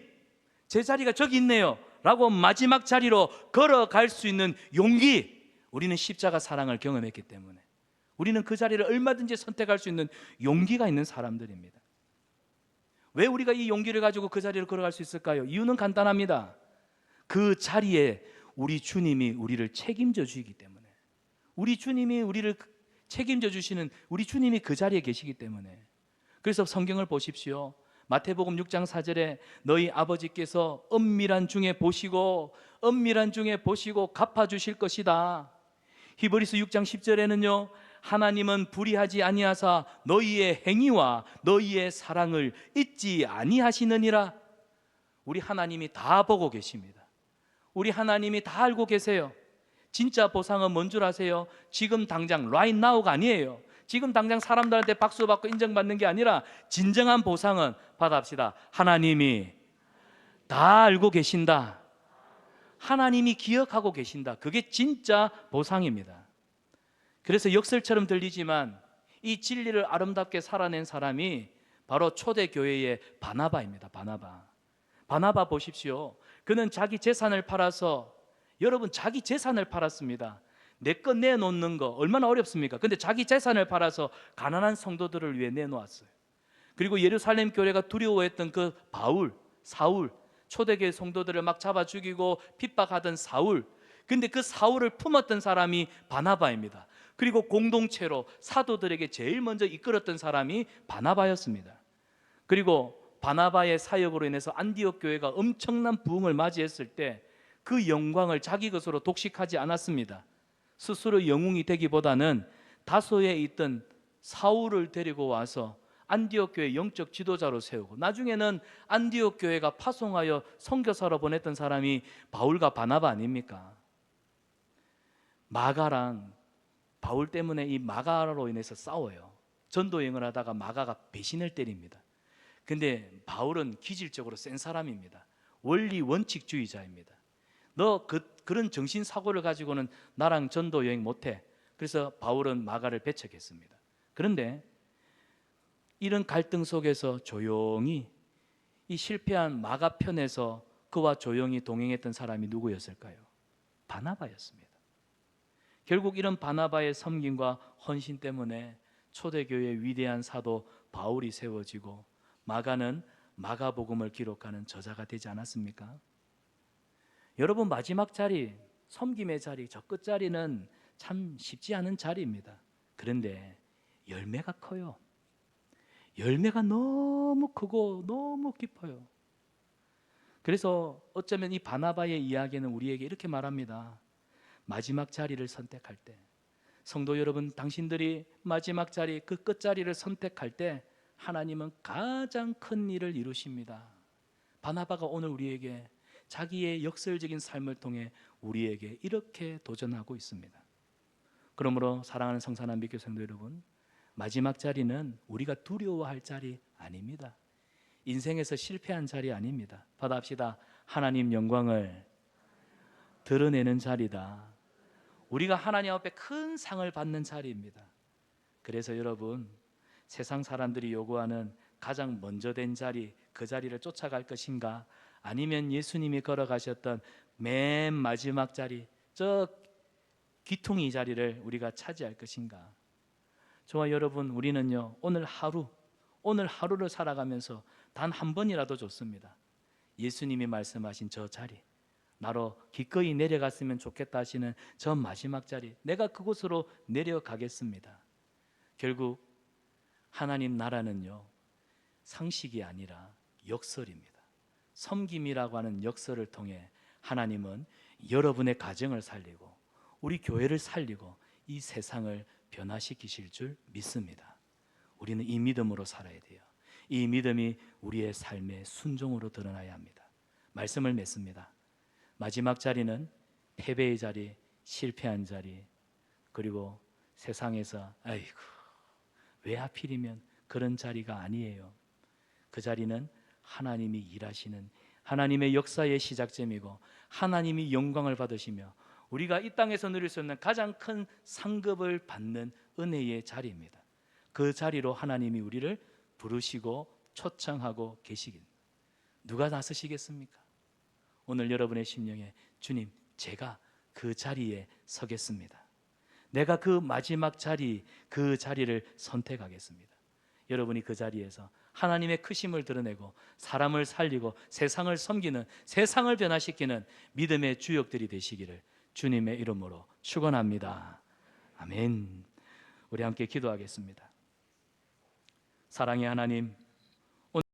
제 자리가 저기 있네요 라고 마지막 자리로 걸어갈 수 있는 용기, 우리는 십자가 사랑을 경험했기 때문에 우리는 그 자리를 얼마든지 선택할 수 있는 용기가 있는 사람들입니다. 왜 우리가 이 용기를 가지고 그 자리를 걸어갈 수 있을까요? 이유는 간단합니다. 그 자리에 우리 주님이 우리를 책임져 주시기 때문에, 우리 주님이 우리를 책임져 주시는 우리 주님이 그 자리에 계시기 때문에. 그래서 성경을 보십시오. 마태복음 6장 4절에 너희 아버지께서 은밀한 중에 보시고 갚아주실 것이다. 히브리서 6장 10절에는요, 하나님은 불의하지 아니하사 너희의 행위와 너희의 사랑을 잊지 아니하시느니라. 우리 하나님이 다 보고 계십니다. 우리 하나님이 다 알고 계세요. 진짜 보상은 뭔 줄 아세요? 지금 당장 right now가 아니에요. 지금 당장 사람들한테 박수 받고 인정받는 게 아니라 진정한 보상은 받아합시다. 하나님이 다 알고 계신다. 하나님이 기억하고 계신다. 그게 진짜 보상입니다. 그래서 역설처럼 들리지만 이 진리를 아름답게 살아낸 사람이 바로 초대교회의 바나바입니다. 바나바 보십시오. 그는 자기 재산을 팔아서, 여러분 자기 재산을 팔았습니다. 내 것 내놓는 거 얼마나 어렵습니까? 근데 자기 재산을 팔아서 가난한 성도들을 위해 내놓았어요. 그리고 예루살렘 교회가 두려워했던 그 사울, 초대교회 성도들을 막 잡아 죽이고 핍박하던 사울, 근데 그 사울을 품었던 사람이 바나바입니다. 그리고 공동체로 사도들에게 제일 먼저 이끌었던 사람이 바나바였습니다. 그리고 바나바의 사역으로 인해서 안디옥 교회가 엄청난 부흥을 맞이했을 때 그 영광을 자기 것으로 독식하지 않았습니다. 스스로 영웅이 되기보다는 다소에 있던 사울을 데리고 와서 안디옥 교회 영적 지도자로 세우고, 나중에는 안디옥 교회가 파송하여 선교사로 보냈던 사람이 바울과 바나바 아닙니까? 마가랑 바울 때문에 이 마가로 인해서 싸워요. 전도 여행을 하다가 마가가 배신을 때립니다. 근데 바울은 기질적으로 센 사람입니다. 원리 원칙주의자입니다. 너 그런 정신사고를 가지고는 나랑 전도 여행 못해. 그래서 바울은 마가를 배척했습니다. 그런데 이런 갈등 속에서 조용히 이 실패한 마가 편에서 그와 조용히 동행했던 사람이 누구였을까요? 바나바였습니다. 결국 이런 바나바의 섬김과 헌신 때문에 초대교회의 위대한 사도 바울이 세워지고 마가는 마가복음을 기록하는 저자가 되지 않았습니까? 여러분, 마지막 자리, 섬김의 자리, 저 끝자리는 참 쉽지 않은 자리입니다. 그런데 열매가 커요. 열매가 너무 크고 너무 깊어요. 그래서 어쩌면 이 바나바의 이야기는 우리에게 이렇게 말합니다. 마지막 자리를 선택할 때, 성도 여러분, 당신들이 마지막 자리, 그 끝자리를 선택할 때 하나님은 가장 큰 일을 이루십니다. 바나바가 오늘 우리에게 자기의 역설적인 삶을 통해 우리에게 이렇게 도전하고 있습니다. 그러므로 사랑하는 성산한 믿교 성도 여러분, 마지막 자리는 우리가 두려워할 자리 아닙니다. 인생에서 실패한 자리 아닙니다. 받아합시다. 하나님 영광을 드러내는 자리다. 우리가 하나님 앞에 큰 상을 받는 자리입니다. 그래서 여러분, 세상 사람들이 요구하는 가장 먼저 된 자리, 그 자리를 쫓아갈 것인가? 아니면 예수님이 걸어가셨던 맨 마지막 자리, 저 귀퉁이 자리를 우리가 차지할 것인가? 저와 여러분, 우리는요, 오늘 하루를 살아가면서 단 한 번이라도 좋습니다. 예수님이 말씀하신 저 자리, 나로 기꺼이 내려갔으면 좋겠다 하시는 저 마지막 자리, 내가 그곳으로 내려가겠습니다. 결국 하나님 나라는요, 상식이 아니라 역설입니다. 섬김이라고 하는 역설을 통해 하나님은 여러분의 가정을 살리고 우리 교회를 살리고 이 세상을 변화시키실 줄 믿습니다. 우리는 이 믿음으로 살아야 돼요. 이 믿음이 우리의 삶의 순종으로 드러나야 합니다. 말씀을 맺습니다. 마지막 자리는 패배의 자리, 실패한 자리, 그리고 세상에서 아이고 왜 하필이면 그런 자리가 아니에요. 그 자리는 하나님이 일하시는 하나님의 역사의 시작점이고 하나님이 영광을 받으시며 우리가 이 땅에서 누릴 수 있는 가장 큰 상급을 받는 은혜의 자리입니다. 그 자리로 하나님이 우리를 부르시고 초청하고 계시긴 누가 나서시겠습니까? 오늘 여러분의 심령에 주님, 제가 그 자리에 서겠습니다. 내가 그 마지막 자리, 그 자리를 선택하겠습니다. 여러분이 그 자리에서 하나님의 크심을 드러내고 사람을 살리고 세상을 섬기는, 세상을 변화시키는 믿음의 주역들이 되시기를 주님의 이름으로 축원합니다. 아멘. 우리 함께 기도하겠습니다. 사랑의 하나님,